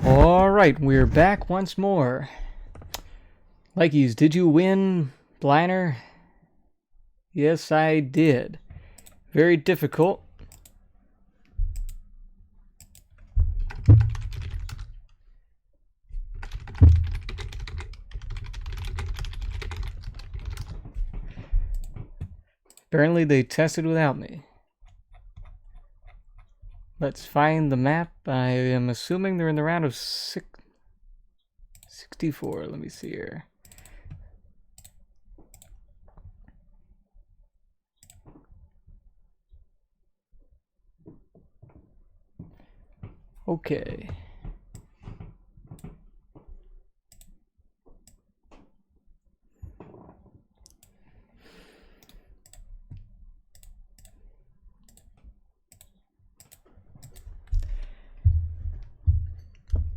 Alright, we're back once more. Likeys, did you win, Bliner? Yes, I did. Very difficult. Apparently they tested without me. Let's find the map. I am assuming they're in the round of 64. Let me see here. Okay.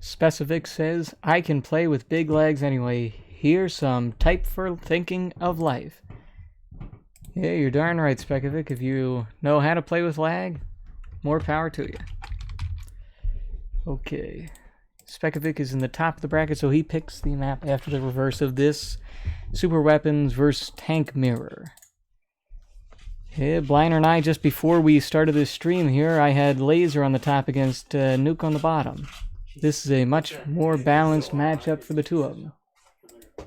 Specovik says, I can play with big legs anyway. Here's some type for thinking of life. Yeah, you're darn right, Specovik. If you know how to play with lag, more power to you. Okay. Specovik is in the top of the bracket, so he picks the map after the reverse of this. Super Weapons versus Tank Mirror. Yeah, Bliner and I, just before we started this stream here, I had Laser on the top against Nuke on the bottom. This is a much more balanced matchup for the two of them. Do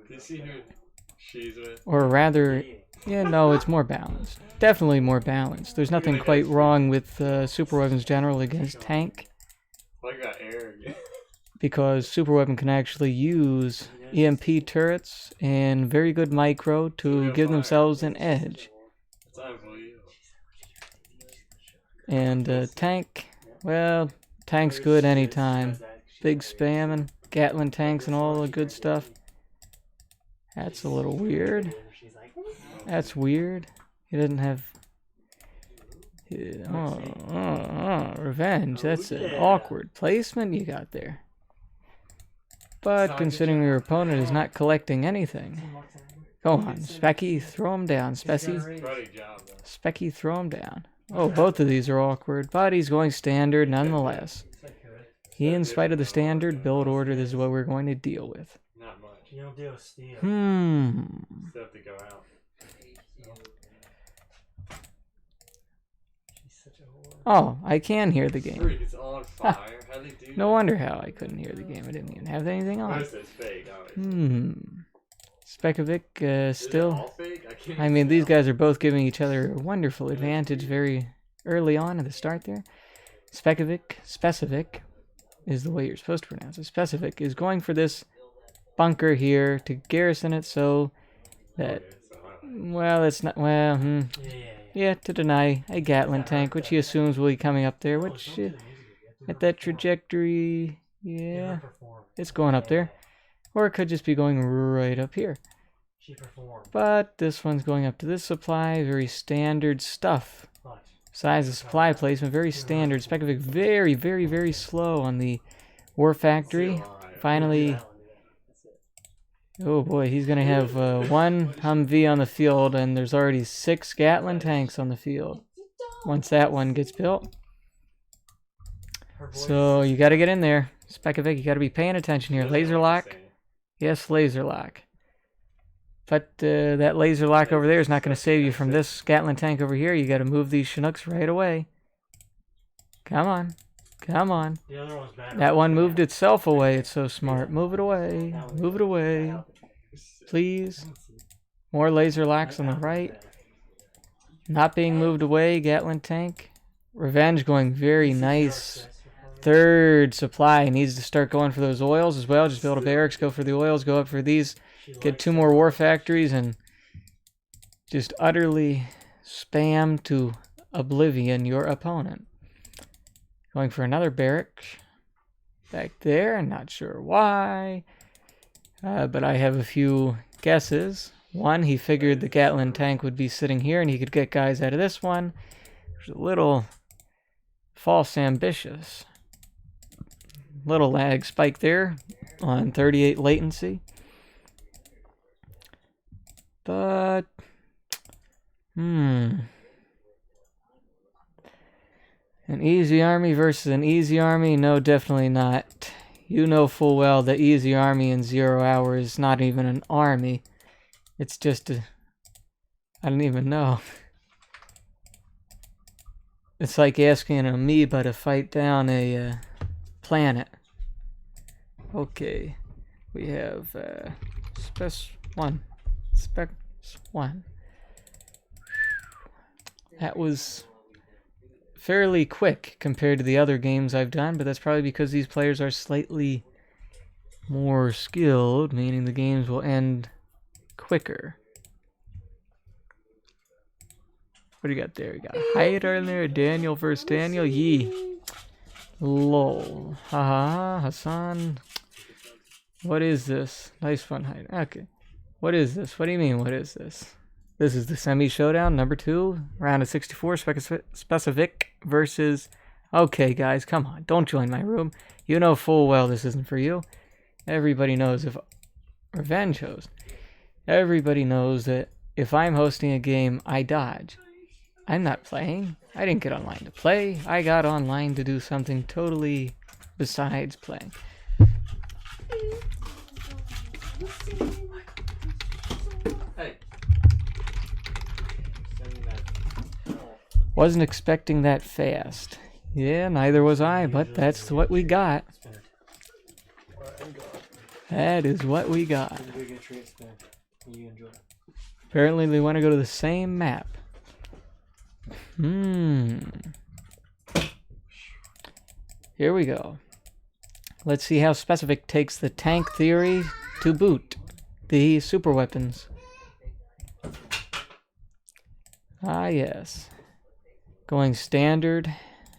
you see who she's with? Or rather, yeah, no, it's more balanced. Definitely more balanced. There's nothing quite wrong with Super Weapons General against Tank. I got air again. Because Super Weapon can actually use EMP turrets and very good micro to give themselves an edge. And Tank, well, Tank's good anytime. Big spamming, Gatling tanks and all the good stuff. That's a little weird. That's weird. He doesn't have... Revenge. That's an awkward placement you got there. But considering your opponent is not collecting anything. Go on, Specky, throw him down. Specky, throw him down. Oh, both of these are awkward, but he's going standard nonetheless. He, in spite of the standard build order, this is what we're going to deal with. Not much. You don't deal with steel. Still have to go out. Oh, I can hear the game. Freak, it's on fire. How do they do No that? wonder how I couldn't hear the game. I didn't even have anything on. Most of it's fake, obviously. Specovik Is it still... all fake? I can't I mean, tell. these guys are both giving each other a wonderful advantage very early on at the start there. Specovik is the way you're supposed to pronounce it. Specovik is going for this bunker here to garrison it so that... Well, it's not... Well, yeah, to deny a Gatling tank, which he assumes will be coming up there, which at that trajectory, yeah, it's going up there. Or it could just be going right up here. But this one's going up to this supply, very standard stuff. Size of supply placement, very standard. Specovik very, very, very slow on the War Factory. Finally, oh boy, he's going to have one Humvee on the field, and there's already 6 Gatling tanks on the field once that one gets built. So you got to get in there. Specovik, you got to be paying attention here. Laser lock. Yes, laser lock. But that laser lock over there is not going to save you from this Gatling tank over here. You got to move these Chinooks right away. Come on. Come on. That one moved itself away. It's so smart. Move it away. Move it away. Please. More laser locks on the right. Not being moved away. Gatling tank. Revenge going very nice. Third supply needs to start going for those oils as well. Just build up barracks, go for the oils, go up for these, get 2 more war factories, and just utterly spam to oblivion your opponent. Going for another barrack back there. Not sure why, but I have a few guesses. One, he figured the Gatling tank would be sitting here and he could get guys out of this one. There's a little false ambitious. Little lag spike there on 38 latency. But, An easy army versus an easy army? No, definitely not. You know full well the easy army in 0 hours is not even an army. It's just a... I don't even know. It's like asking an amoeba to fight down a planet. Okay. We have Spec 1. Spec 1. That was fairly quick compared to the other games I've done, but that's probably because these players are slightly more skilled, meaning the games will end quicker. What do you got there? You got Hyder in there, Daniel versus Daniel, yee. Lol. Haha, Hassan. What is this? Nice fun, Hyder. Okay. What is this? What do you mean, what is this? This is the semi-showdown, number 2, round of 64, Specovik versus... Okay, guys, come on, don't join my room. You know full well this isn't for you. Everybody knows if... Revenge host. Everybody knows that if I'm hosting a game, I dodge. I'm not playing. I didn't get online to play. I got online to do something totally besides playing. Hey. Wasn't expecting that fast. Yeah, neither was I, but that's what we got. That is what we got. Apparently they want to go to the same map. Here we go. Let's see how Specovik takes the tank theory to boot the super weapons. Ah, yes. Going standard.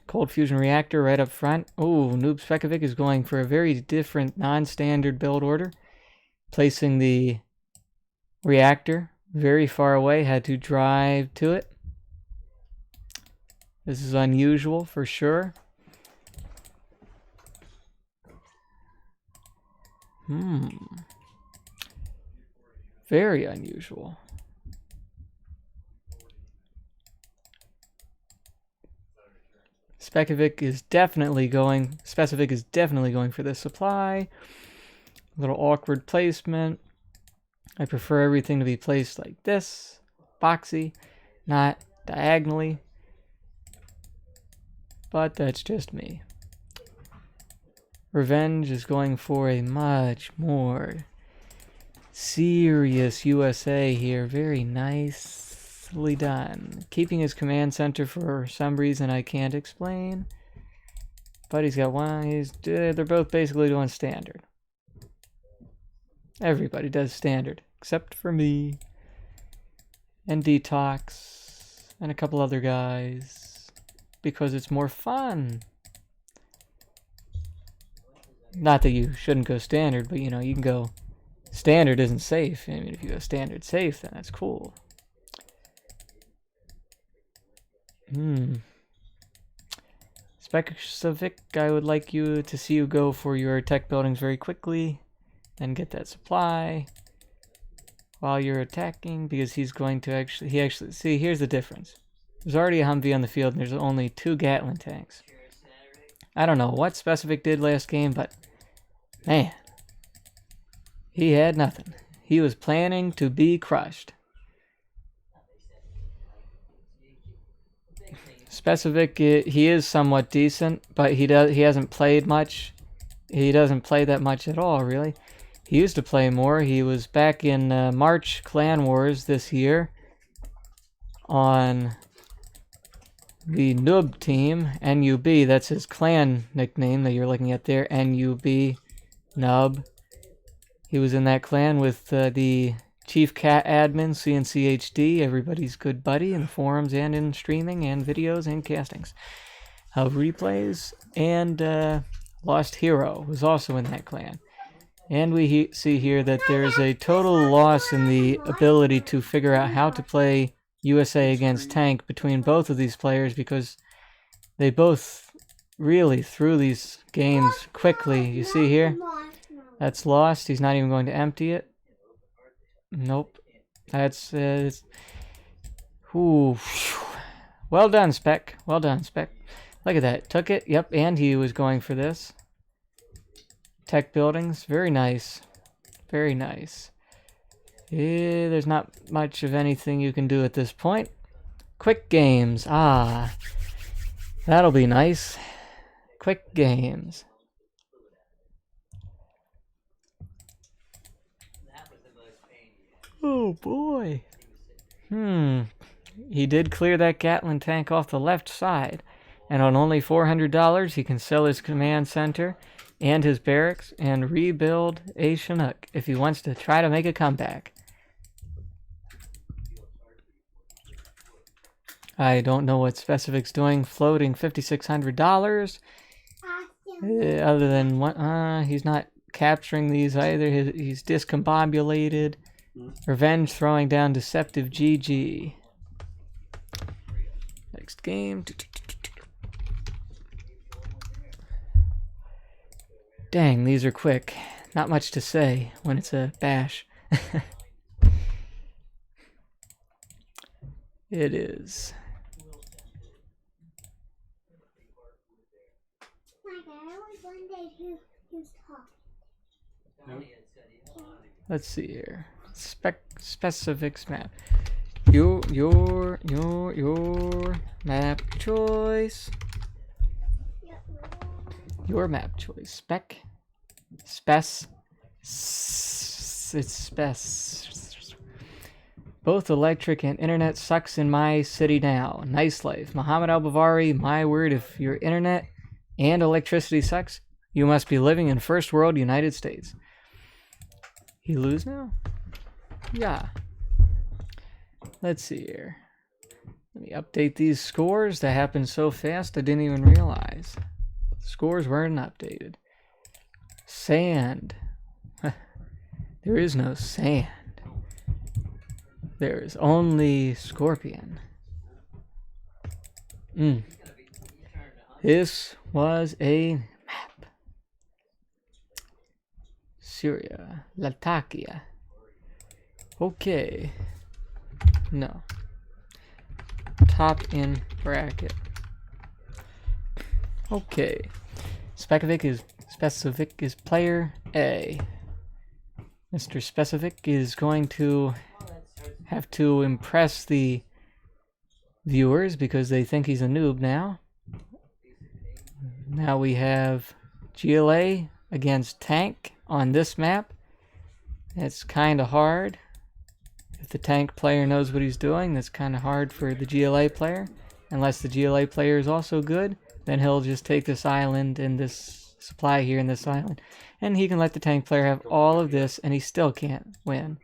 Cold fusion reactor right up front. Oh, Noob Specovik is going for a very different non-standard build order. Placing the reactor very far away. Had to drive to it. This is unusual for sure. Very unusual. Specovik is definitely going for this supply. A little awkward placement. I prefer everything to be placed like this. Boxy, not diagonally. But that's just me. Revenge is going for a much more serious USA here. Very nicely done. Keeping his command center for some reason I can't explain. But he's got one. They're both basically doing standard. Everybody does standard. Except for me. And Detox. And a couple other guys. Because it's more fun. Not that you shouldn't go standard, but you know, you can go standard isn't safe. I mean, if you go standard safe, then that's cool. Specovik, I would like you to see you go for your tech buildings very quickly and get that supply while you're attacking, because he's going to see, here's the difference. There's already a Humvee on the field, and there's only 2 Gatling tanks. I don't know what Specovik did last game, but man, he had nothing. He was planning to be crushed. Specovik, he is somewhat decent, but he hasn't played much. He doesn't play that much at all, really. He used to play more. He was back in March Clan Wars this year on the Noob team, NUB, that's his clan nickname that you're looking at there, NUB, Nub. He was in that clan with the Chief Cat admin, CNCHD, everybody's good buddy in the forums and in streaming and videos and castings of replays. And Lost Hero was also in that clan. And we see here that there's a total loss in the ability to figure out how to play USA against tank between both of these players, because they both really threw these games quickly. You see here, that's lost. He's not even going to empty it. Nope. That's ooh. Well done, Spec. Well done, Spec. Look at that. Took it. Yep, and he was going for this. Tech buildings. Very nice. Very nice. There's not much of anything you can do at this point. Quick games. Ah. That'll be nice. Quick games. Oh boy. He did clear that Gatling tank off the left side. And on only $400, he can sell his command center and his barracks and rebuild a Chinook if he wants to try to make a comeback. I don't know what Specovik's doing, floating $5,600. Other than one, he's not capturing these either. He's discombobulated. Revenge throwing down deceptive GG. Next game. Dang, these are quick. Not much to say when it's a bash. It is. Let's see here. Specifics map. Your map choice. Your map choice. It's spec. Both electric and internet sucks in my city now. Nice life. Muhammad Al-Bavari, my word, if your internet and electricity sucks, you must be living in first world United States. He lose now? Yeah. Let's see here. Let me update these scores. That happened so fast I didn't even realize. Scores weren't updated. Sand. There is no sand. There is only scorpion. This was a map. Syria. Latakia. Okay. No. Top in bracket. Okay. Specovik is player A. Mr. Specovik is going to have to impress the viewers because they think he's a noob now. Now we have GLA against tank on this map. It's kind of hard. If the tank player knows what he's doing, that's kind of hard for the GLA player. Unless the GLA player is also good, then he'll just take this island and this supply here in this island. And he can let the tank player have all of this and he still can't win.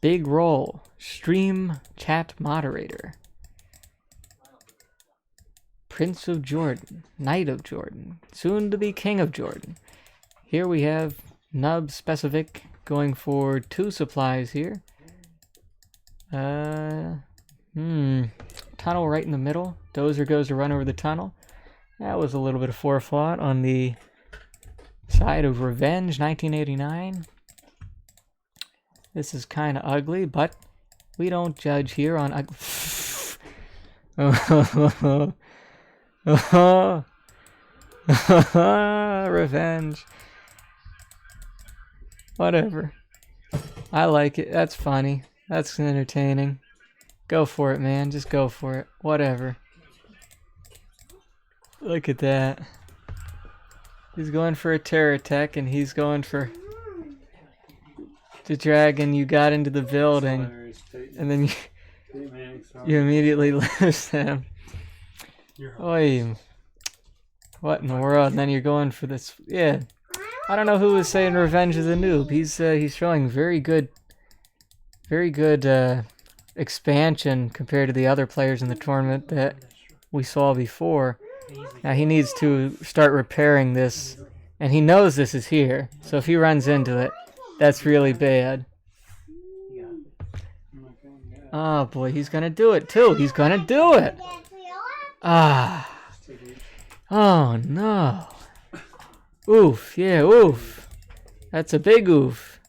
Big role. Stream chat moderator. Prince of Jordan. Knight of Jordan. Soon to be King of Jordan. Here we have Nub Specovik going for 2 supplies here. Tunnel right in the middle. Dozer goes to run over the tunnel. That was a little bit of forethought on the side of Revenge 1989. This is kind of ugly, but we don't judge here on Revenge. Whatever. I like it. That's funny. That's entertaining. Go for it, man. Just go for it. Whatever. Look at that. He's going for a terror attack, and he's going for the dragon. You got into the building, and then you immediately lose them. Oy. What in the world? And then you're going for this. Yeah. I don't know who was saying Revenge is a noob. He's showing very good expansion compared to the other players in the tournament that we saw before. Now he needs to start repairing this, and he knows this is here. So if he runs into it, that's really bad. Oh boy, he's gonna do it too. He's gonna do it. Ah. Oh no. Oof, yeah, oof. That's a big oof.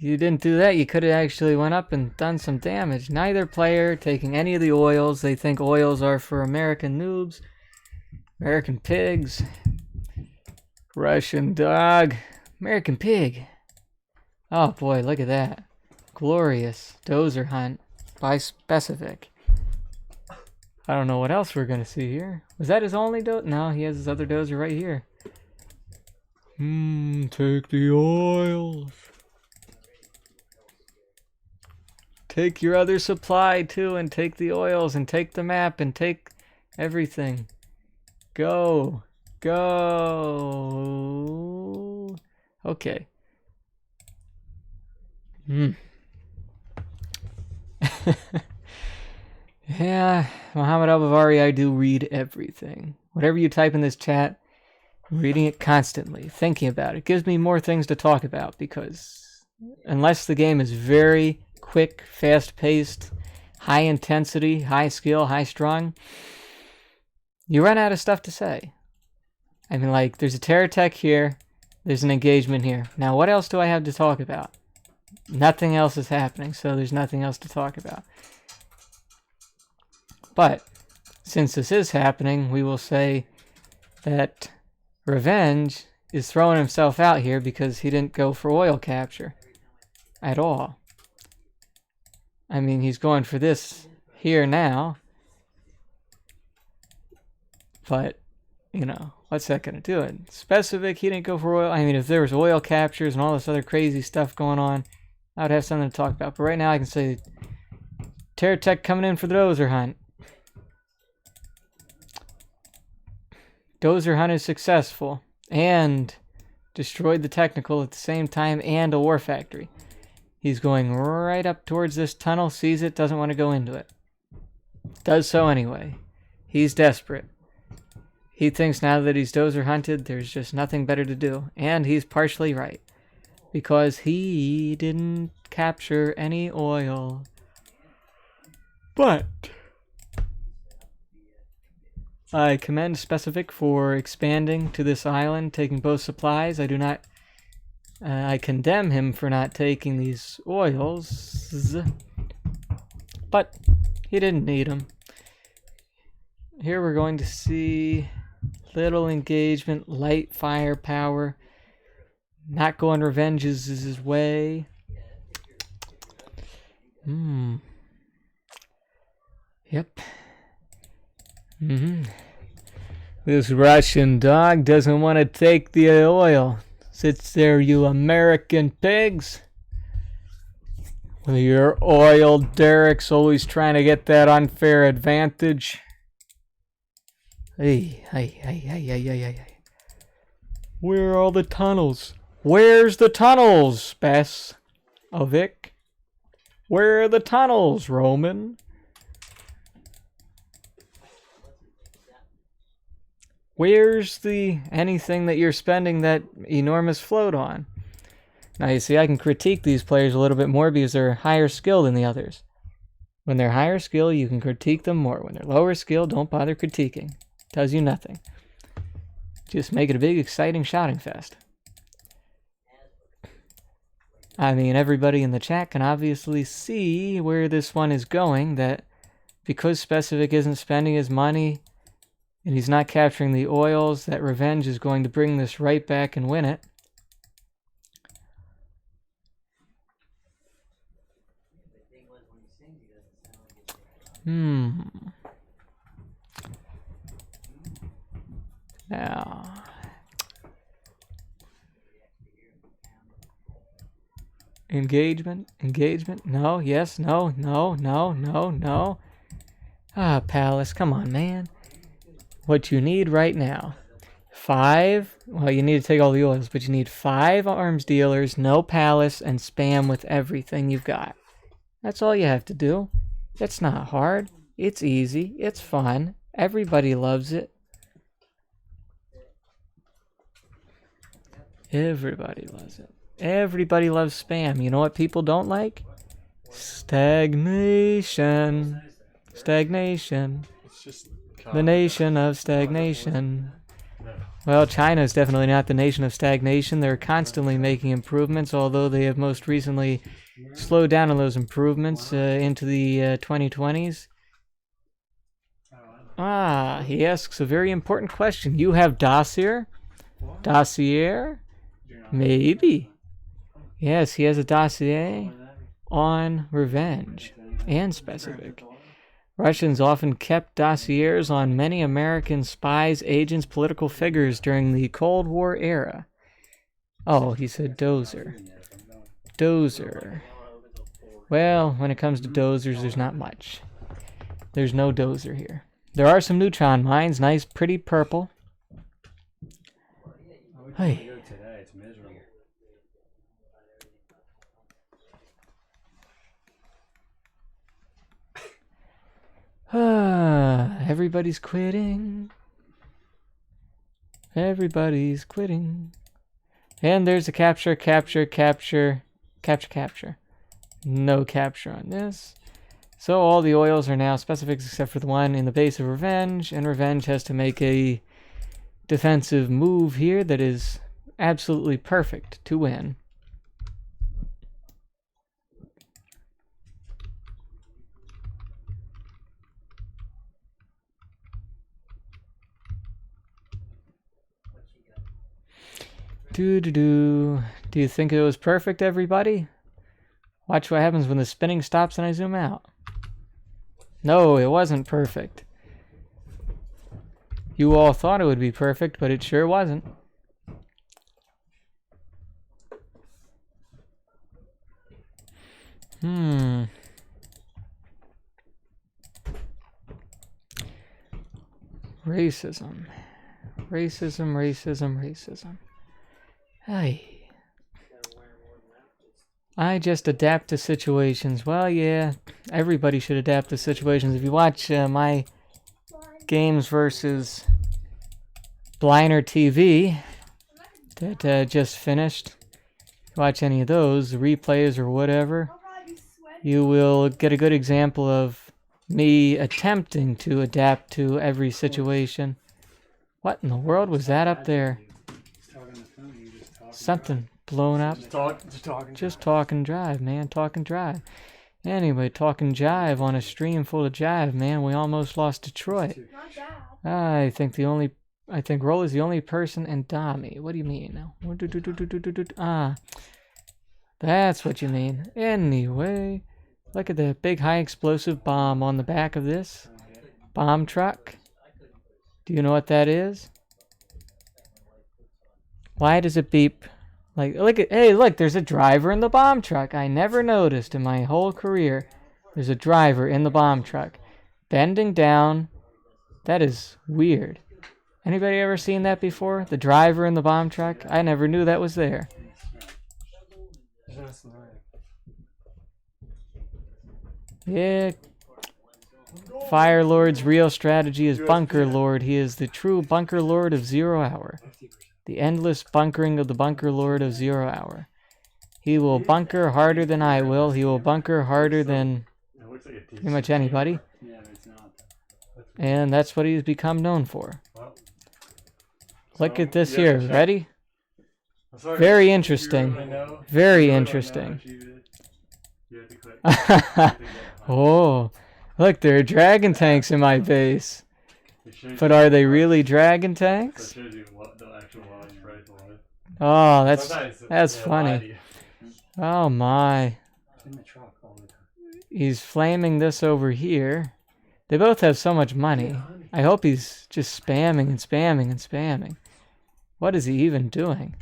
You didn't do that. You could have actually went up and done some damage. Neither player taking any of the oils. They think oils are for American noobs, American pigs, Russian dog, American pig. Oh boy, look at that. Glorious dozer hunt by Specovik. I don't know what else we're gonna see here. Was that his only dozer? No, he has his other dozer right here. Take the oils. Take your other supply too, and take the oils, and take the map, and take everything. Go. Go. Okay. Yeah, Muhammad Al-Bavari, I do read everything. Whatever you type in this chat, I'm reading it constantly, thinking about it. It gives me more things to talk about, because unless the game is very quick, fast-paced, high intensity, high skill, high strung, you run out of stuff to say. I mean, like, there's a terror tech here, there's an engagement here. Now, what else do I have to talk about? Nothing else is happening, so there's nothing else to talk about. But, since this is happening, we will say that Revenge is throwing himself out here because he didn't go for oil capture at all. I mean, he's going for this here now. But, you know, what's that going to do? It Specovik, he didn't go for oil. I mean, if there was oil captures and all this other crazy stuff going on, I would have something to talk about. But right now I can say Terror Tech coming in for the dozer hunt. Dozer hunt is successful and destroyed the technical at the same time and a war factory. He's going right up towards this tunnel, sees it, doesn't want to go into it. Does so anyway. He's desperate. He thinks now that he's dozer hunted, there's just nothing better to do. And he's partially right. Because he didn't capture any oil. But I commend Specovik for expanding to this island, taking both supplies. I do not... I condemn him for not taking these oils. But he didn't need them. Here we're going to see little engagement, light firepower. Not going Revenge is his way. Yep. This Russian dog doesn't want to take the oil. Sits there, you American pigs. With your oil derricks always trying to get that unfair advantage. Hey. Where are all the tunnels? Where's the tunnels, Specovik? Where are the tunnels, Roman? Where's the anything that you're spending that enormous float on? Now you see, I can critique these players a little bit more because they're higher skill than the others. When they're higher skill, you can critique them more. When they're lower skill, don't bother critiquing. Tells you nothing. Just make it a big, exciting shouting fest. I mean, everybody in the chat can obviously see where this one is going, that because Specovik isn't spending his money and he's not capturing the oils, that Revenge is going to bring this right back and win it. Now, engagement, no, yes, no. Ah, Palace, come on, man. What you need right now, 5, well, you need to take all the oils, but you need 5 arms dealers, no Palace, and spam with everything you've got. That's all you have to do. It's not hard. It's easy. It's fun. Everybody loves it. Everybody loves it. Everybody loves spam. You know what people don't like? Stagnation. Stagnation. It's just The nation of stagnation. Well, China is definitely not the nation of stagnation. They're constantly making improvements, although they have most recently slowed down on those improvements into the 2020s. Ah, he asks a very important question. You have dossier? Dossier? Maybe. Yes, he has a dossier on revenge and Specovik. Russians often kept dossiers on many American spies, agents, political figures during the Cold War era. Oh, he said dozer. Dozer. Well, when it comes to dozers, there's not much. There's no dozer here. There are some neutron mines, nice, pretty purple. Hey. Everybody's quitting. Everybody's quitting. And there's a capture. No capture on this. So all the oils are now Specovik except for the one in the base of Revenge. And Revenge has to make a defensive move here that is absolutely perfect to win. Do you think it was perfect, everybody? Watch what happens when the spinning stops and I zoom out. No, it wasn't perfect. You all thought it would be perfect, but it sure wasn't. Racism. Hey. I just adapt to situations. Well, yeah, everybody should adapt to situations. If you watch my games versus Bliner TV that just finished, watch any of those, replays or whatever, you will get a good example of me attempting to adapt to every situation. What in the world was that up there? Something blown up. Just talk and drive, man. Talk and drive. Anyway, talk and jive on a stream full of jive, man. We almost lost Detroit. I think Roll is the only person and Dami. What do you mean now? Ah, that's what you mean. Anyway, look at the big high explosive bomb on the back of this bomb truck. Do you know what that is? Why does it beep? Like, look, there's a driver in the bomb truck. I never noticed in my whole career. There's a driver in the bomb truck. Bending down. That is weird. Anybody ever seen that before? The driver in the bomb truck? I never knew that was there. Yeah. Fire Lord's real strategy is Bunker Lord. He is the true Bunker Lord of 0 Hour. The endless bunkering of the Bunker Lord of 0 Hour. He will bunker harder than I will. He will bunker harder than pretty much anybody. And that's what he's become known for. Look at this here. Ready? Very interesting. Very interesting. Oh, look, there are dragon tanks in my base. But are they really dragon tanks? Oh, that's funny. Oh my. He's flaming this over here. They both have so much money. I hope he's just spamming and spamming and spamming. What is he even doing?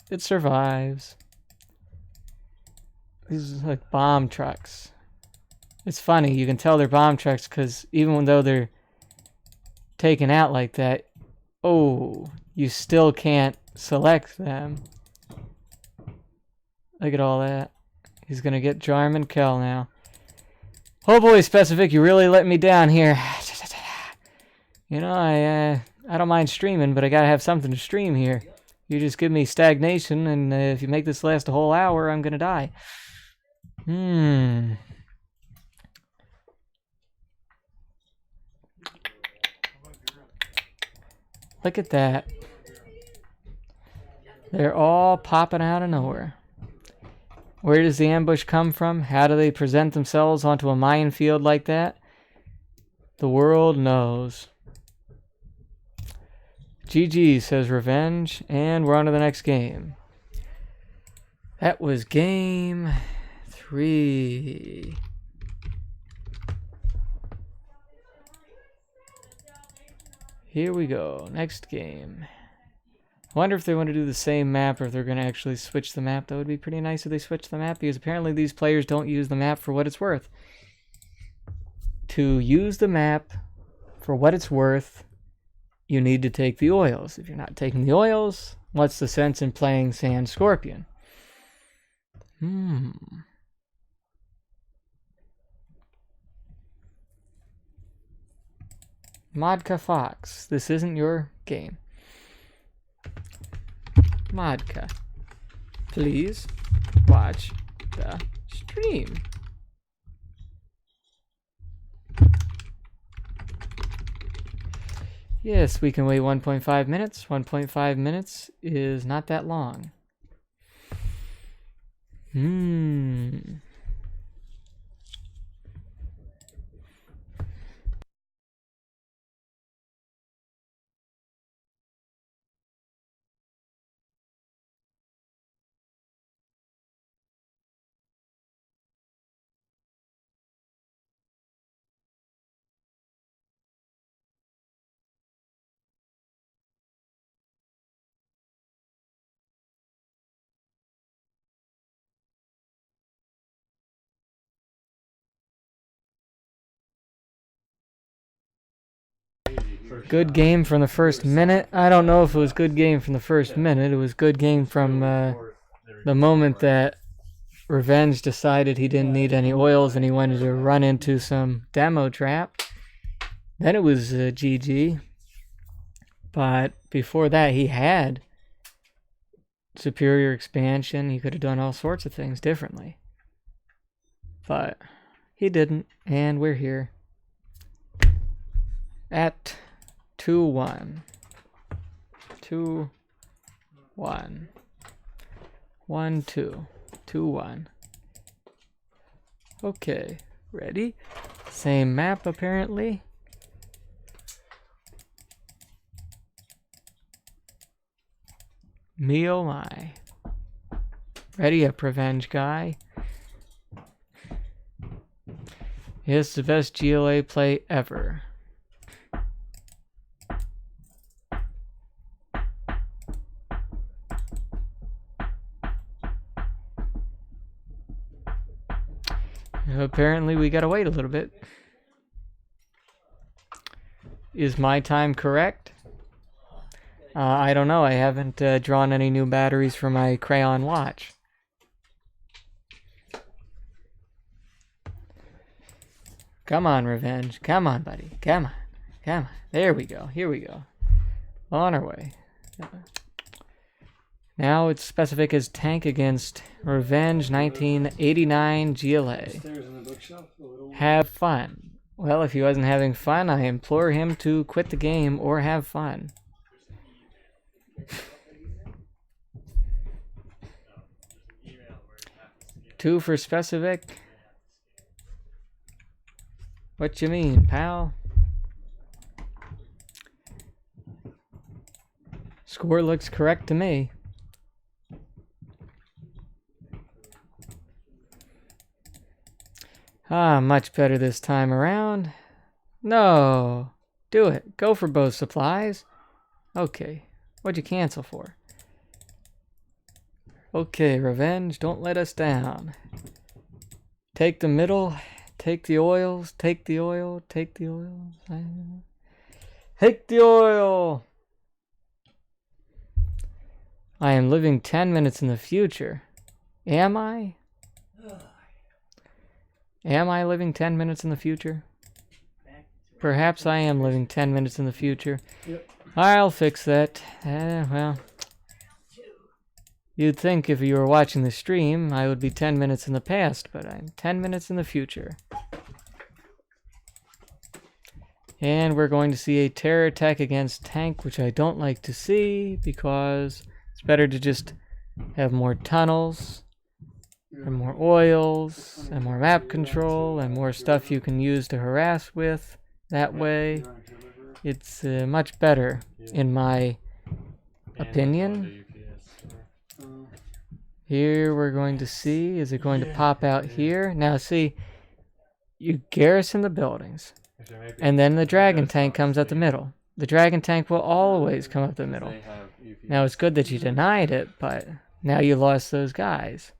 It survives. These are like bomb trucks. It's funny, you can tell they're bomb trucks because even though they're taken out like that, oh, you still can't select them. Look at all that. He's gonna get Jarman Kell now. Oh boy, Specovik, you really let me down here. You know, I don't mind streaming, but I gotta have something to stream here. You just give me stagnation, and if you make this last a whole hour, I'm gonna die. Look at that. They're all popping out of nowhere. Where does the ambush come from? How do they present themselves onto a minefield like that? The world knows. GG, says Revenge, and we're on to the next game. That was game 3. Here we go, next game. I wonder if they want to do the same map or if they're going to actually switch the map. That would be pretty nice if they switched the map, because apparently these players don't use the map for what it's worth. To use the map for what it's worth, you need to take the oils. If you're not taking the oils, what's the sense in playing Sand Scorpion? Modka Fox, this isn't your game. Modka, please watch the stream. Yes, we can wait 1.5 minutes. 1.5 minutes is not that long. Good game from the first minute. I don't know if it was good game from the first minute. It was good game from the moment that Revenge decided he didn't need any oils and he wanted to run into some demo trap. Then it was GG. But before that, he had superior expansion. He could have done all sorts of things differently. But he didn't, and we're here at 2-1. 2-1. 1-2. 2-1. Okay, ready? Same map apparently. Me oh my. Ready up, Revenge guy. It's the best GLA play ever. Apparently we gotta wait a little bit. Is my time correct? I don't know. I haven't drawn any new batteries for my crayon watch. Come on, Revenge. Come on, buddy. Come on. Come on. There we go. Here we go. On our way. Now it's Specovik as tank against Revenge 1989 GLA. Have fun. Well, if he wasn't having fun, I implore him to quit the game or have fun. Two for Specovik. What you mean, pal? Score looks correct to me. Ah, much better this time around. No. Do it. Go for both supplies. Okay. What'd you cancel for? Okay, Revenge, don't let us down. Take the middle. Take the oils. Take the oil. Take the oil. Take the oil! I am living 10 minutes in the future. Am I? Am I living 10 minutes in the future? Perhaps I am living 10 minutes in the future. Yep. I'll fix that. Well, you'd think if you were watching the stream, I would be 10 minutes in the past, but I'm 10 minutes in the future. And we're going to see a terror attack against tank, which I don't like to see because it's better to just have more tunnels and more oils and more map control and more stuff you can use to harass with. That way, it's much better, in my opinion. Here we're going to see, is it going to pop out here? Now see, you garrison the buildings, and then the dragon tank comes up the middle. The dragon tank will always come up the middle. Now it's good that you denied it, but now you lost those guys.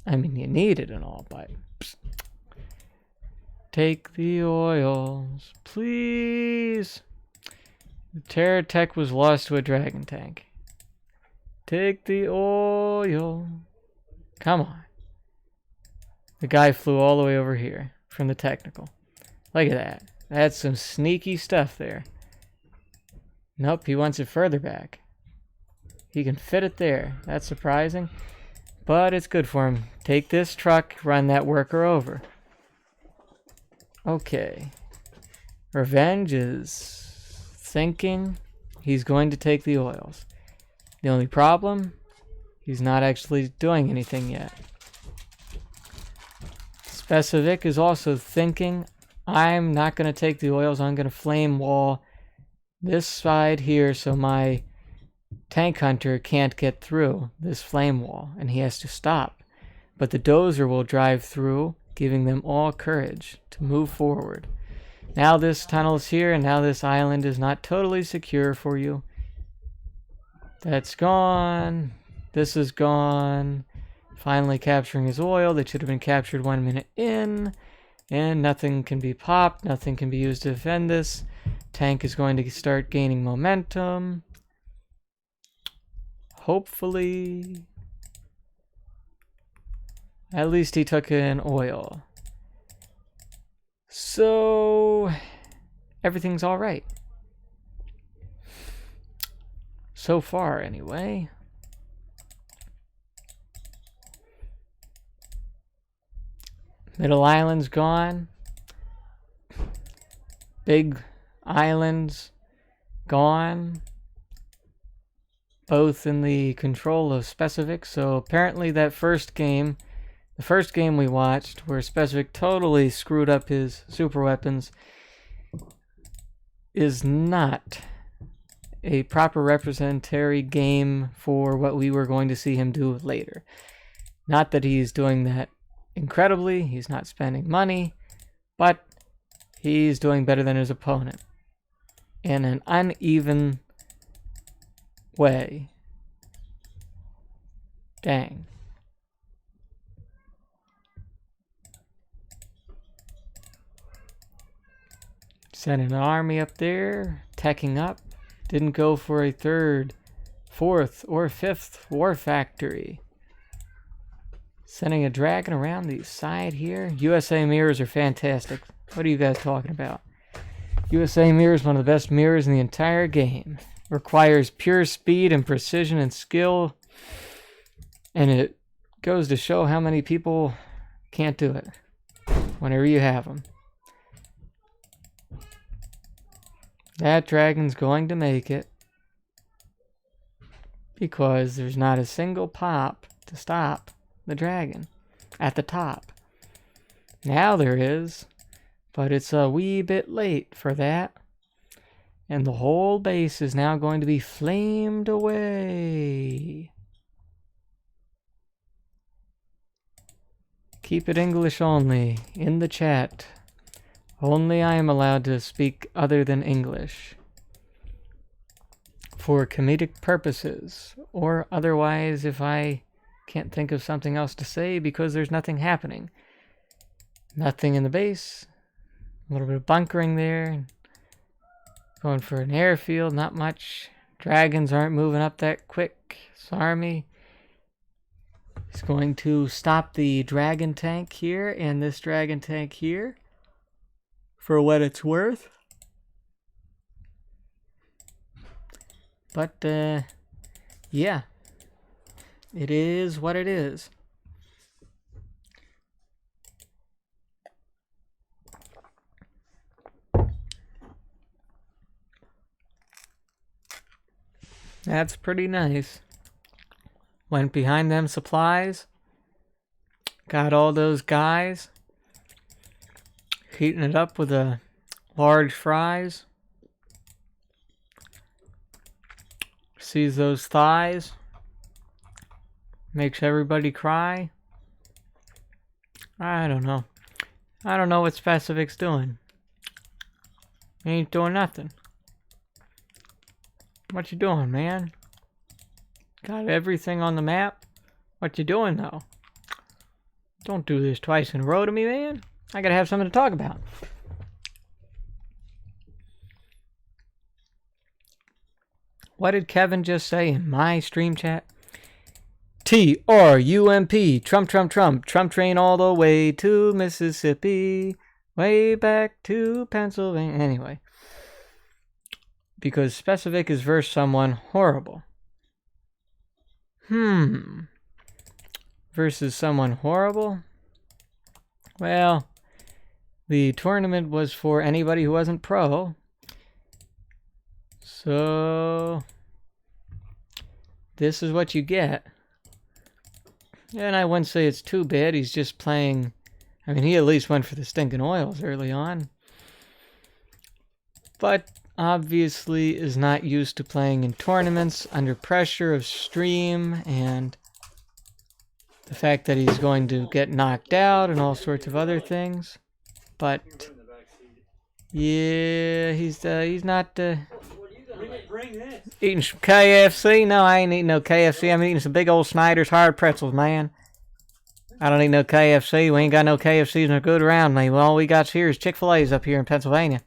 I mean, you need it and all, but... Take the oils, please. The terror tech was lost to a dragon tank. Take the oil. Come on. The guy flew all the way over here from the technical. Look at that. That's some sneaky stuff there. Nope, he wants it further back. He can fit it there. That's surprising. But it's good for him. Take this truck, run that worker over. Okay. Revenge is thinking he's going to take the oils. The only problem, he's not actually doing anything yet. Specovik is also thinking, I'm not going to take the oils, I'm going to flame wall this side here so my tank hunter can't get through this flame wall, and he has to stop. But the dozer will drive through, giving them all courage to move forward. Now this tunnel is here, and now this island is not totally secure for you. That's gone. This is gone. Finally capturing his oil. That should have been captured 1 minute in. And nothing can be popped. Nothing can be used to defend this. Tank is going to start gaining momentum. Hopefully. At least he took an oil. So, everything's all right. So far, anyway. Middle island's gone. Big islands gone. Both in the control of Specovik. So apparently that first game, the first game we watched, where Specovik totally screwed up his super weapons, is not a proper representatory game for what we were going to see him do later. Not that he's doing that incredibly, he's not spending money, but he's doing better than his opponent in an uneven way. Dang. Sent an army up there, teching up. Didn't go for a third, fourth, or fifth war factory. Sending a dragon around the side here. USA mirrors are fantastic. What are you guys talking about? USA mirror is one of the best mirrors in the entire game. Requires pure speed and precision and skill. And it goes to show how many people can't do it whenever you have them. That dragon's going to make it because there's not a single pop to stop the dragon at the top. Now there is, but it's a wee bit late for that. And the whole base is now going to be flamed away. Keep it English only in the chat. Only I am allowed to speak other than English. For comedic purposes, or otherwise if I can't think of something else to say because there's nothing happening. Nothing in the base. A little bit of bunkering there. Going for an airfield, not much. Dragons aren't moving up that quick. This army is going to stop the dragon tank here and this dragon tank here. For what it's worth. But, yeah. It is what it is. That's pretty nice. Went behind them supplies. Got all those guys. Heating it up with a large fries. Sees those thighs. Makes everybody cry. I don't know. I don't know what Specovik's doing. He ain't doing nothing. What you doing, man? Got everything on the map? What you doing, though? Don't do this twice in a row to me, man. I gotta have something to talk about. What did Kevin just say in my stream chat? T-R-U-M-P, Trump, Trump, Trump, Trump train all the way to Mississippi, way back to Pennsylvania. Anyway, because Specovik is versus someone horrible. Versus someone horrible? Well, the tournament was for anybody who wasn't pro. So, this is what you get. And I wouldn't say it's too bad. He's just playing... I mean, he at least went for the stinking oils early on. But obviously is not used to playing in tournaments under pressure of stream and the fact that he's going to get knocked out and all sorts of other things. But yeah, he's not eating some KFC. No, I ain't eating no KFC. I'm eating some big old Snyder's hard pretzels, man. I don't eat no KFC. We ain't got no KFCs no good around me. Well, all we got here is Chick-fil-A's up here in Pennsylvania.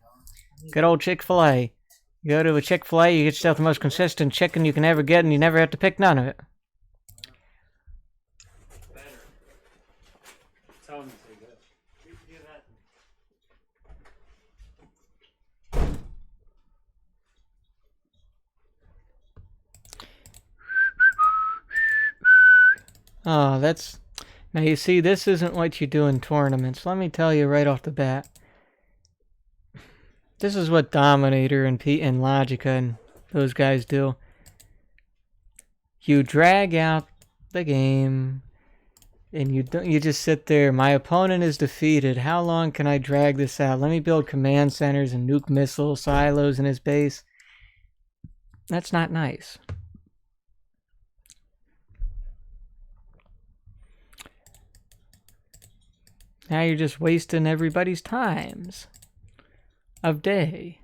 Good old Chick-fil-A. You go to a Chick-fil-A, you get yourself the most consistent chicken you can ever get, and you never have to pick none of it. Tell him to say that. Oh, that's... Now, you see, this isn't what you do in tournaments. Let me tell you right off the bat. This is what Dominator and Pete and Logica and those guys do. You drag out the game, and you just sit there. My opponent is defeated. How long can I drag this out? Let me build command centers and nuke missile silos in his base. That's not nice. Now you're just wasting everybody's times of day.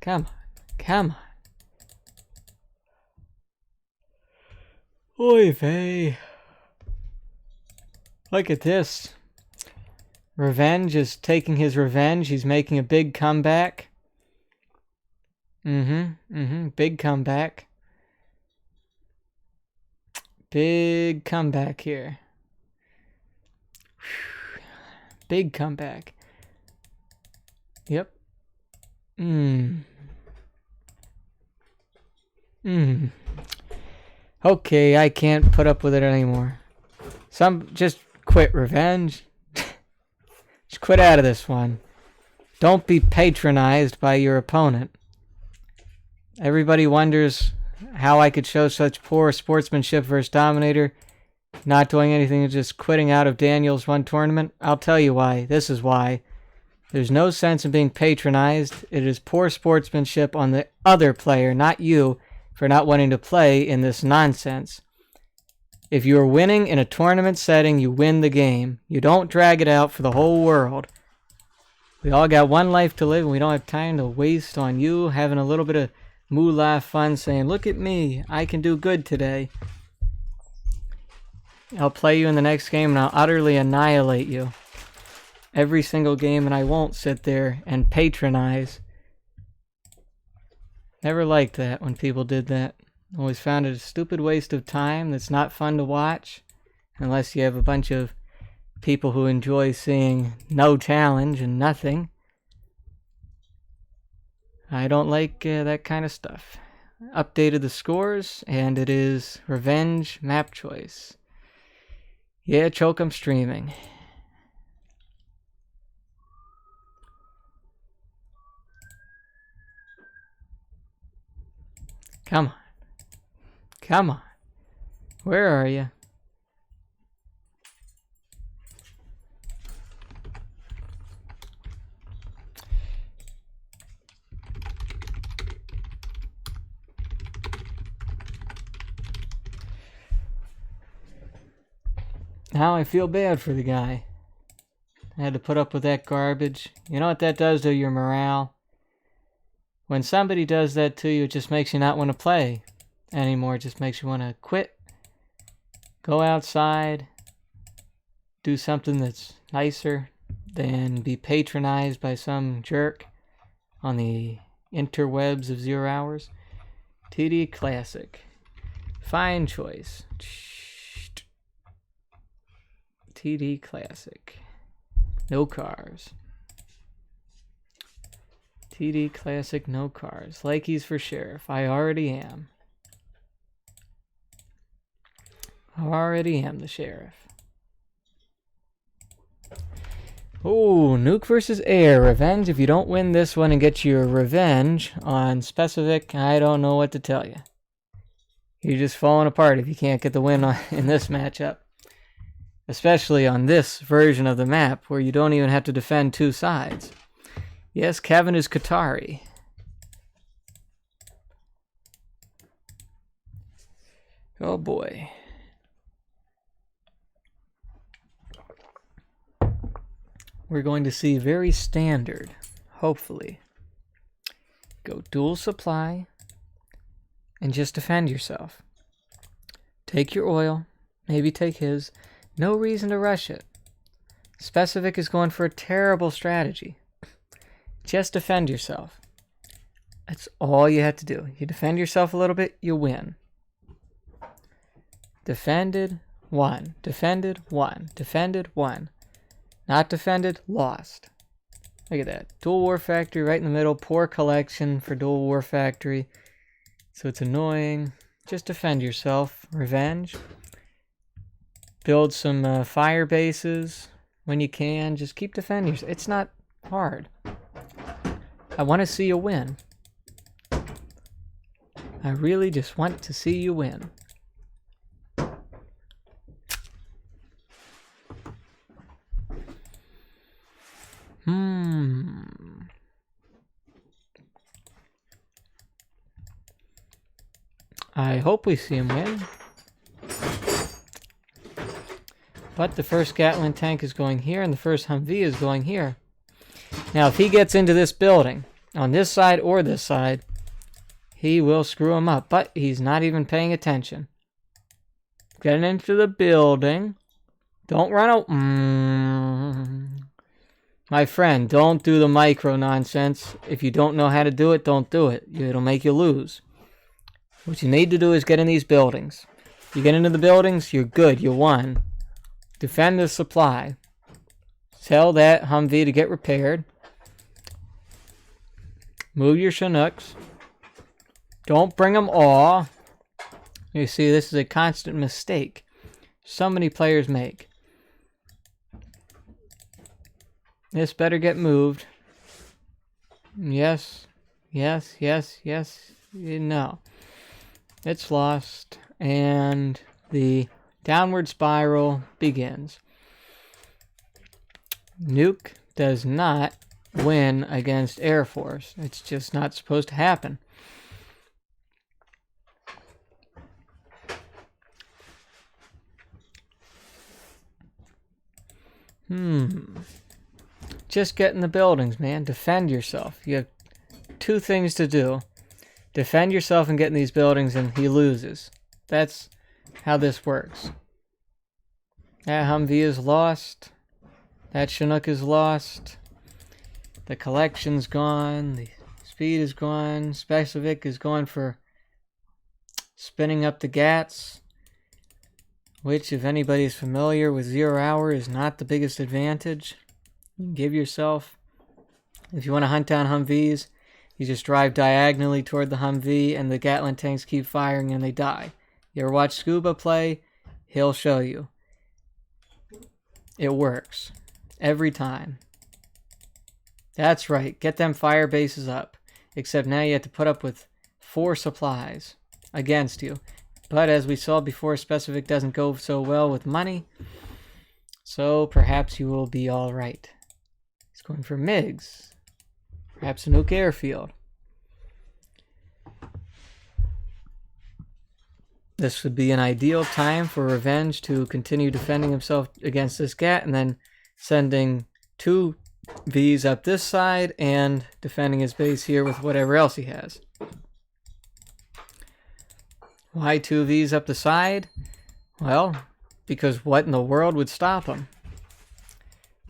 Come on, come on. Oy vey. Look at this. Revenge is taking his revenge. He's making a big comeback. Big comeback. Big comeback here. Big comeback. Yep. Okay, I can't put up with it anymore. Just quit, Revenge. Just quit out of this one. Don't be patronized by your opponent. Everybody wonders how I could show such poor sportsmanship versus Dominator, not doing anything and just quitting out of Daniel's one tournament. I'll tell you why. This is why. There's no sense in being patronized. It is poor sportsmanship on the other player, not you, for not wanting to play in this nonsense. If you're winning in a tournament setting, you win the game. You don't drag it out for the whole world. We all got one life to live, and we don't have time to waste on you having a little bit of moolah fun saying, look at me, I can do good today. I'll play you in the next game and I'll utterly annihilate you. Every single game, and I won't sit there and patronize. Never liked that when people did that. Always found it a stupid waste of time that's not fun to watch. Unless you have a bunch of people who enjoy seeing no challenge and nothing. I don't like that kind of stuff. Updated the scores, and it is Revenge map choice. Yeah, Choke, I'm streaming. Come on. Come on. Where are you? Now I feel bad for the guy. I had to put up with that garbage. You know what that does to your morale? When somebody does that to you, it just makes you not want to play anymore. It just makes you want to quit. Go outside. Do something that's nicer than be patronized by some jerk on the interwebs of 0 hours. TD Classic. Fine choice. TD Classic. No cars. TD Classic, no cars. Likey's for sheriff. I already am. I already am the sheriff. Oh, Nuke versus Air. Revenge. If you don't win this one and get your revenge on Specovik, I don't know what to tell you. You're just falling apart if you can't get the win in this matchup. Especially on this version of the map where you don't even have to defend two sides. Yes, Kevin is Qatari. Oh boy. We're going to see very standard, hopefully. Go dual supply and just defend yourself. Take your oil, maybe take his. No reason to rush it. Specovik is going for a terrible strategy. Just defend yourself. That's all you have to do. You defend yourself a little bit, you win. Defended, won. Defended, won. Defended, won. Not defended, lost. Look at that. Dual War Factory right in the middle. Poor collection for Dual War Factory. So it's annoying. Just defend yourself. Revenge. Build some fire bases when you can. Just keep defending yourself. It's not hard. I want to see you win. I really just want to see you win. I hope we see him win. But the first Gatling tank is going here, and the first Humvee is going here. Now, if he gets into this building, on this side or this side, he will screw him up. But he's not even paying attention. Getting into the building. Don't run out. My friend, don't do the micro nonsense. If you don't know how to do it, don't do it. It'll make you lose. What you need to do is get in these buildings. You get into the buildings, you're good. You won. Defend the supply. Tell that Humvee to get repaired. Move your Chinooks. Don't bring them all. You see, this is a constant mistake so many players make. This better get moved. Yes. Yes, yes, yes. No. It's lost. And the downward spiral begins. Nuke does not win against Air Force. It's just not supposed to happen. Just get in the buildings, man. Defend yourself. You have two things to do. Defend yourself and get in these buildings, and he loses. That's how this works. That Humvee is lost. That Chinook is lost. The collection's gone. The speed is gone. Specovik is going for spinning up the Gats, which, if anybody's familiar with 0 hour, is not the biggest advantage. You can give yourself, if you want to hunt down Humvees, you just drive diagonally toward the Humvee and the Gatling tanks keep firing and they die. You ever watch Scuba play? He'll show you. It works. Every time. That's right. Get them fire bases up. Except now you have to put up with 4 supplies. against you. But as we saw before, Specovik doesn't go so well with money. So perhaps you will be alright. He's going for MiGs. Perhaps a nuke airfield. This would be an ideal time for Revenge to continue defending himself against this Gat and then sending 2 Vs up this side and defending his base here with whatever else he has. Why 2 Vs up the side? Well, because what in the world would stop him?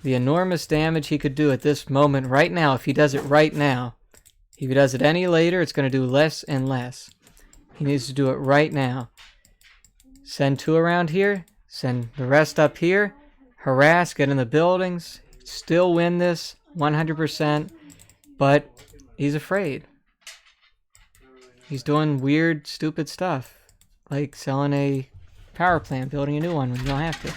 The enormous damage he could do at this moment right now, if he does it right now. If he does it any later, it's going to do less and less. He needs to do it right now. Send 2 around here. Send the rest up here. Harass, get in the buildings. Still win this 100%. But he's afraid. He's doing weird, stupid stuff. Like selling a power plant, building a new one when you don't have to.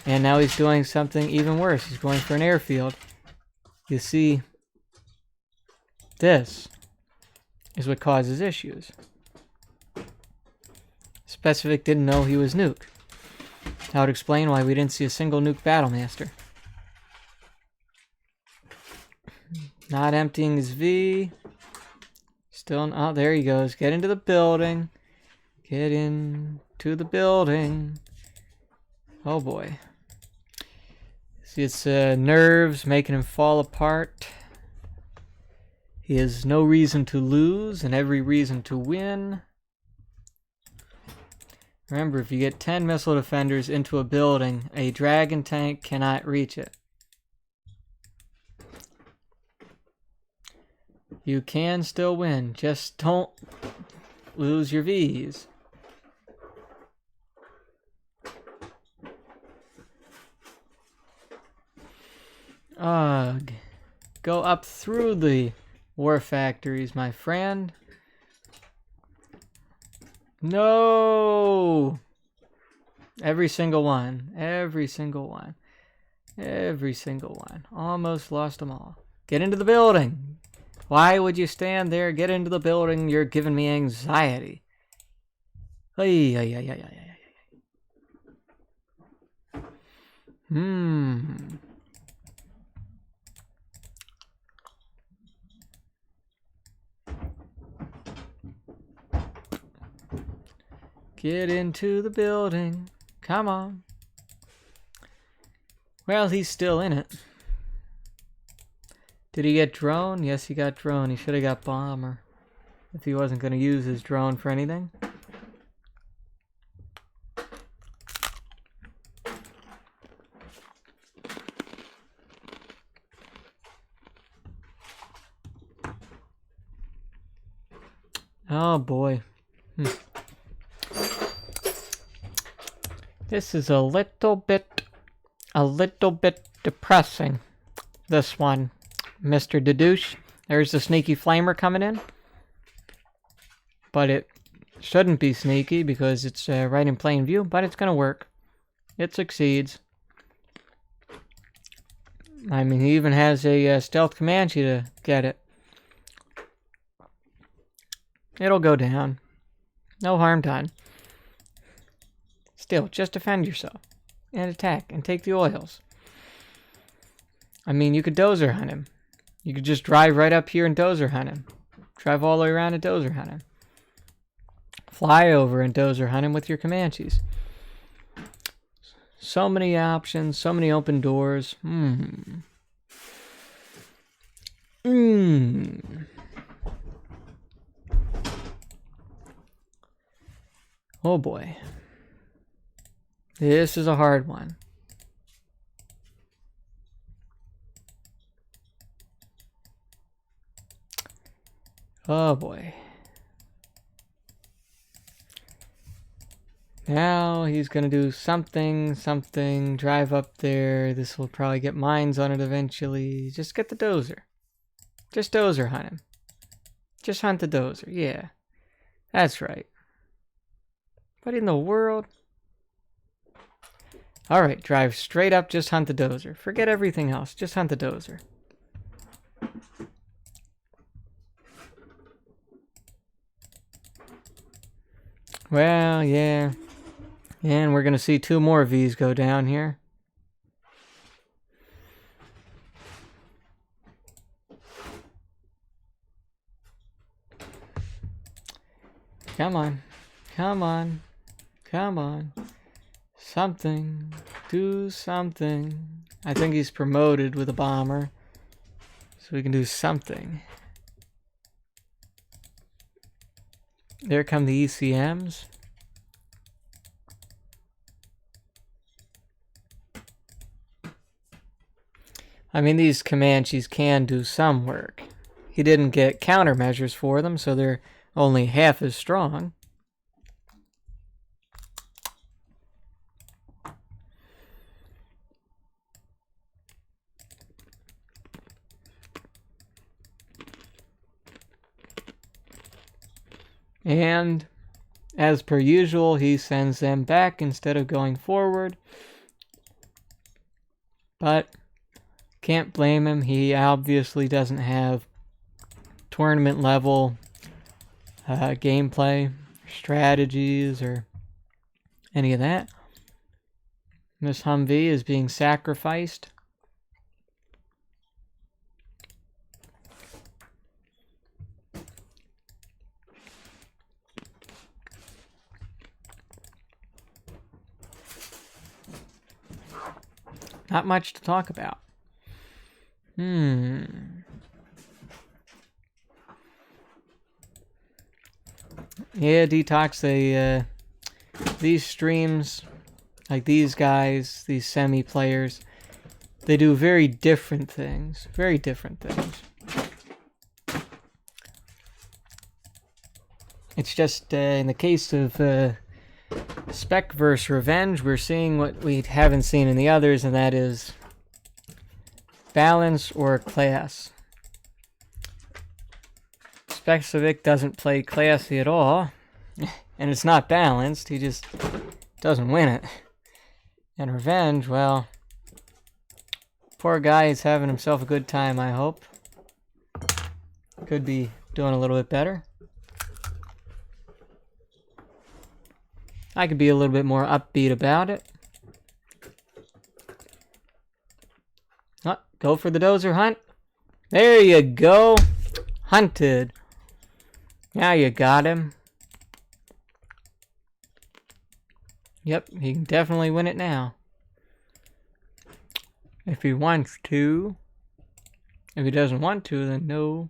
And now he's doing something even worse. He's going for an airfield. You see, this is what causes issues. Specovik didn't know he was nuke. That would explain why we didn't see a single nuke Battlemaster. Not emptying his V. Still, oh, there he goes. Get into the building. Get into the building. Oh boy. See, it's nerves making him fall apart. He has no reason to lose and every reason to win. Remember, if you get 10 missile defenders into a building, a dragon tank cannot reach it. You can still win, just don't lose your Vs. Ugh. Go up through the war factories, my friend. No! Every single one. Every single one. Every single one. Almost lost them all. Get into the building. Why would you stand there? Get into the building. You're giving me anxiety. Ay, ay, ay, ay, ay, ay. Get into the building. Come on. Well, he's still in it. Did he get drone? Yes, he got drone. He should have got bomber if he wasn't going to use his drone for anything. Oh boy. This is a little bit depressing. This one, Mr. Dedouche. There's the sneaky flamer coming in. But it shouldn't be sneaky because it's right in plain view, but it's going to work. It succeeds. I mean, he even has a stealth Comanche to get it. It'll go down. No harm done. Still, just defend yourself. And attack. And take the oils. I mean, you could dozer hunt him. You could just drive right up here and dozer hunt him. Drive all the way around and dozer hunt him. Fly over and dozer hunt him with your Comanches. So many options. So many open doors. Oh boy. This is a hard one. Oh boy. Now he's gonna do something, drive up there. This will probably get mines on it eventually. Just get the dozer. Just dozer hunt him. Just hunt the dozer, yeah. That's right. What in the world? Alright, drive straight up, just hunt the dozer. Forget everything else, just hunt the dozer. Well, yeah. And we're going to see 2 more Vs go down here. Come on. Come on. Come on. Something. Do something. I think he's promoted with a bomber. So we can do something. There come the ECMs. I mean, these Comanches can do some work. He didn't get countermeasures for them, so they're only half as strong. And as per usual, he sends them back instead of going forward. But can't blame him. He obviously doesn't have tournament level gameplay, strategies, or any of that. This Humvee is being sacrificed. Not much to talk about. Yeah, Detox, these streams, like these guys, these semi-players, they do very different things. Very different things. It's just, in the case of Spec vs. Revenge, we're seeing what we haven't seen in the others, and that is balance or class. Specovik doesn't play classy at all, and it's not balanced. He just doesn't win it. And Revenge, well, poor guy is having himself a good time, I hope. Could be doing a little bit better. I could be a little bit more upbeat about it. Oh, go for the dozer hunt. There you go. Hunted. Now you got him. Yep, he can definitely win it now. If he wants to. If he doesn't want to, then no.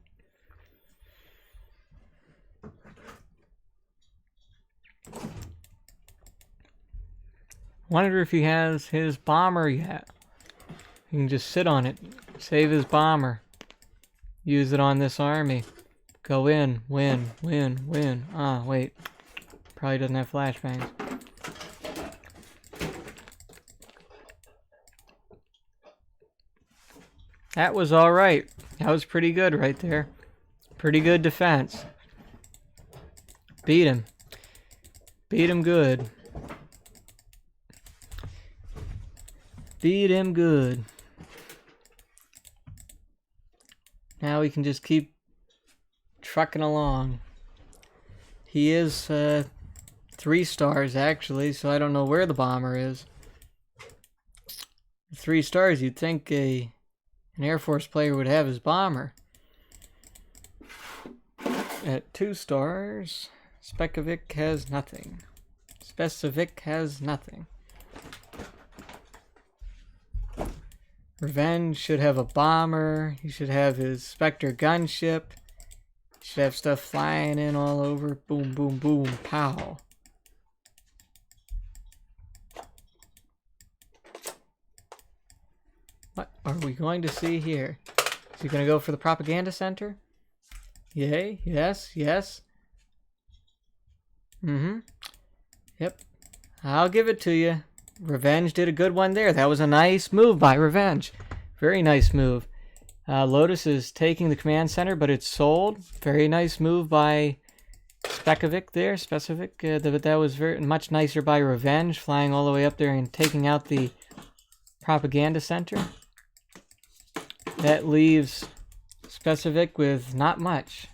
Wonder if he has his bomber yet. He can just sit on it. Save his bomber. Use it on this army. Go in. Win. Win. Win. Ah, wait. Probably doesn't have flashbangs. That was alright. That was pretty good right there. Pretty good defense. Beat him. Beat him good. Beat him good. Now we can just keep trucking along. He is 3 stars actually, so I don't know where the bomber is. 3 stars, you'd think an Air Force player would have his bomber. At 2 stars, Specovik has nothing. Specovik has nothing. Revenge should have a bomber. He should have his Spectre gunship. He should have stuff flying in all over. Boom, boom, boom, pow. What are we going to see here? Is he going to go for the propaganda center? Yay, yes, yes. Yep. I'll give it to you. Revenge did a good one there. That was a nice move by Revenge. Very nice move. Lotus is taking the command center, but it's sold. Very nice move by Specovik there. But that was very much nicer by Revenge, flying all the way up there and taking out the propaganda center. That leaves Specovik with not much.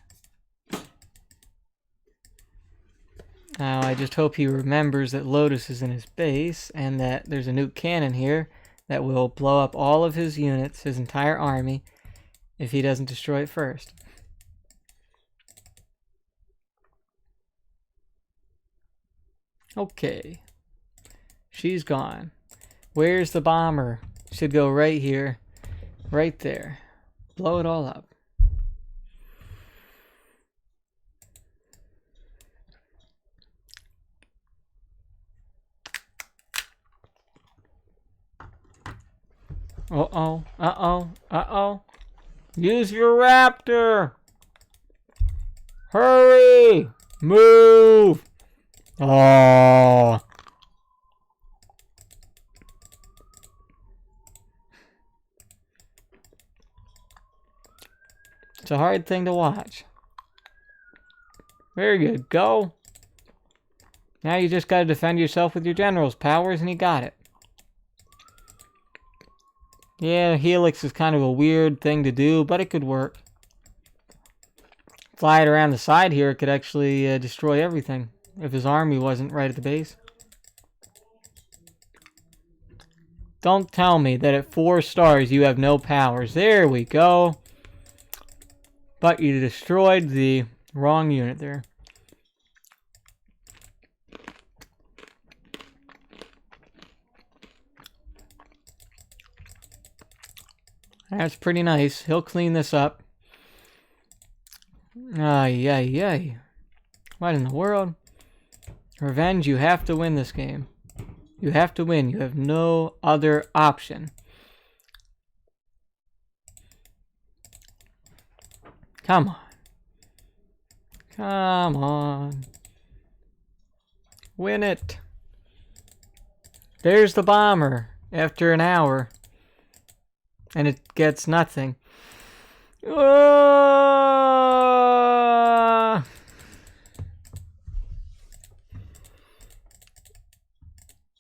Now, I just hope he remembers that Lotus is in his base and that there's a nuke cannon here that will blow up all of his units, his entire army, if he doesn't destroy it first. Okay. She's gone. Where's the bomber? Should go right here. Right there. Blow it all up. Uh-oh. Uh-oh. Uh-oh. Use your raptor! Hurry! Move! Oh. It's a hard thing to watch. Very good. Go. Now you just got to defend yourself with your general's powers, and he got it. Yeah, Helix is kind of a weird thing to do, but it could work. Fly it around the side here, it could actually destroy everything if his army wasn't right at the base. Don't tell me that at 4 stars you have no powers. There we go. But you destroyed the wrong unit there. That's pretty nice. He'll clean this up. Ay, ay, ay. What in the world? Revenge, you have to win this game. You have to win. You have no other option. Come on. Come on. Win it. There's the bomber after an hour. And it gets nothing. Oh,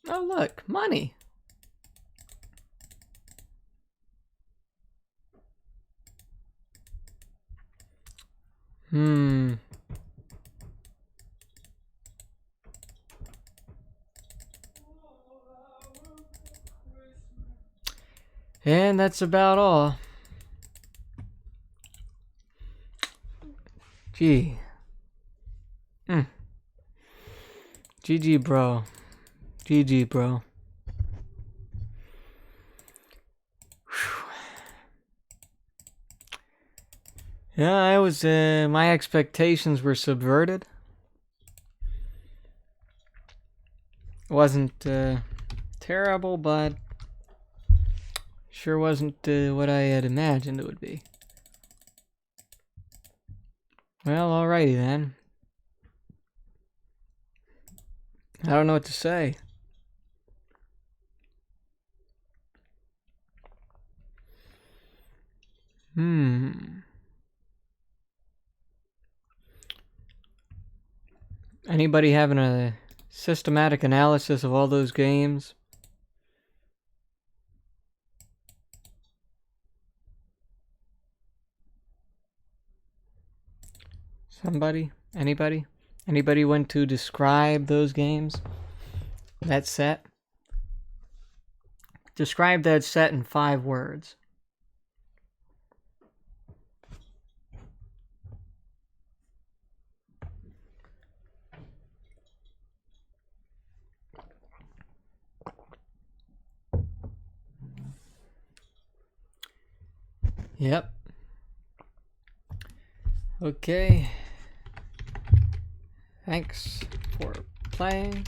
look. Money. And that's about all. Gee. GG, bro. GG, bro. Whew. Yeah, I was, my expectations were subverted. Wasn't, terrible, but sure wasn't what I had imagined it would be. Well, alrighty then. I don't know what to say. Anybody having a systematic analysis of all those games? Somebody? Anybody? Anybody want to describe those games? That set? Describe that set in 5 words. Yep. Okay. Thanks for playing.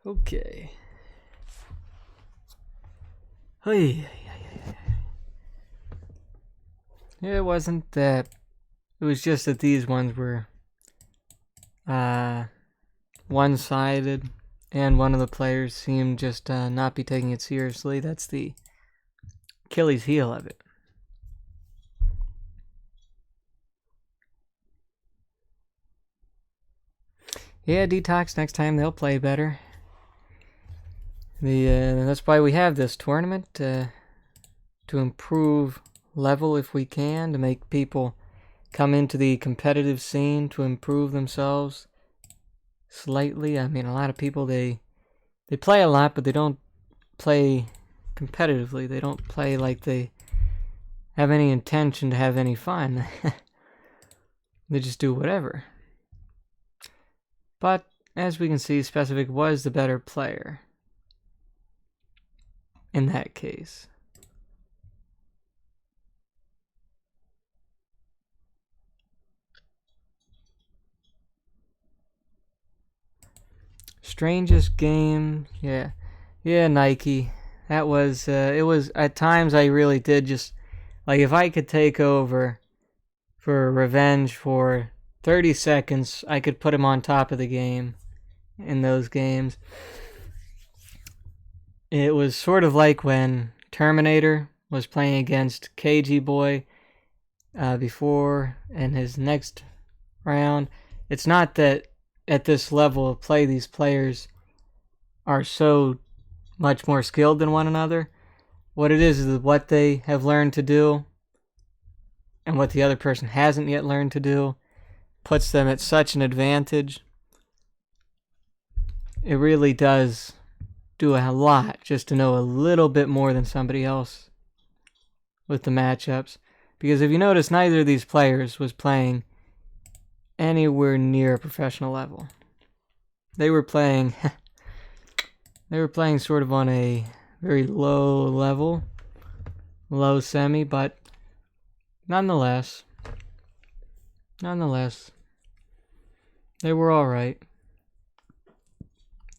Okay. Hey. It wasn't that. It was just that these ones were one-sided, and one of the players seemed just not be taking it seriously. That's the Achilles heel of it. Yeah, Detox, next time they'll play better. That's why we have this tournament, to improve level if we can, to make people come into the competitive scene to improve themselves slightly. I mean, a lot of people, they play a lot, but they don't play competitively. They don't play like they have any intention to have any fun. They just do whatever. But as we can see, Specovik was the better player in that case. Strangest game, yeah, Nike. That was it was at times I really did just like if I could take over for revenge for 30 seconds, I could put him on top of the game in those games. It was sort of like when Terminator was playing against KG Boy before in his next round. It's not that at this level of play these players are so much more skilled than one another. What it is what they have learned to do and what the other person hasn't yet learned to do puts them at such an advantage. It really does do a lot just to know a little bit more than somebody else with the matchups. Because if you notice, neither of these players was playing anywhere near a professional level. They were playing sort of on a very low level, low semi, but nonetheless, they were all right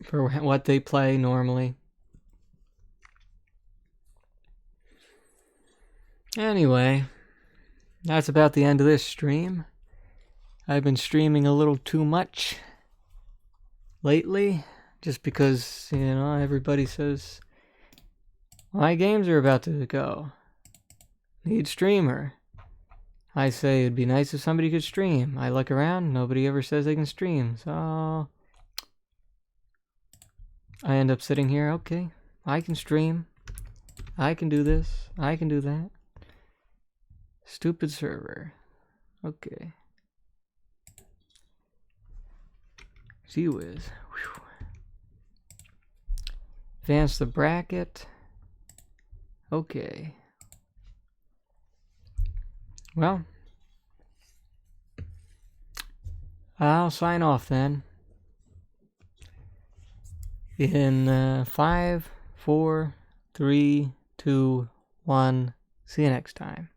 for what they play normally. Anyway, that's about the end of this stream. I've been streaming a little too much lately, just because, you know, everybody says, my games are about to go. Need streamer. I say it'd be nice if somebody could stream. I look around, nobody ever says they can stream, so I end up sitting here, okay, I can stream. I can do this. I can do that. Stupid server. Okay. Gee whiz. Whew. Advance the bracket. Okay. Well, I'll sign off then. In 5, 4, 3, 2, 1. See you next time.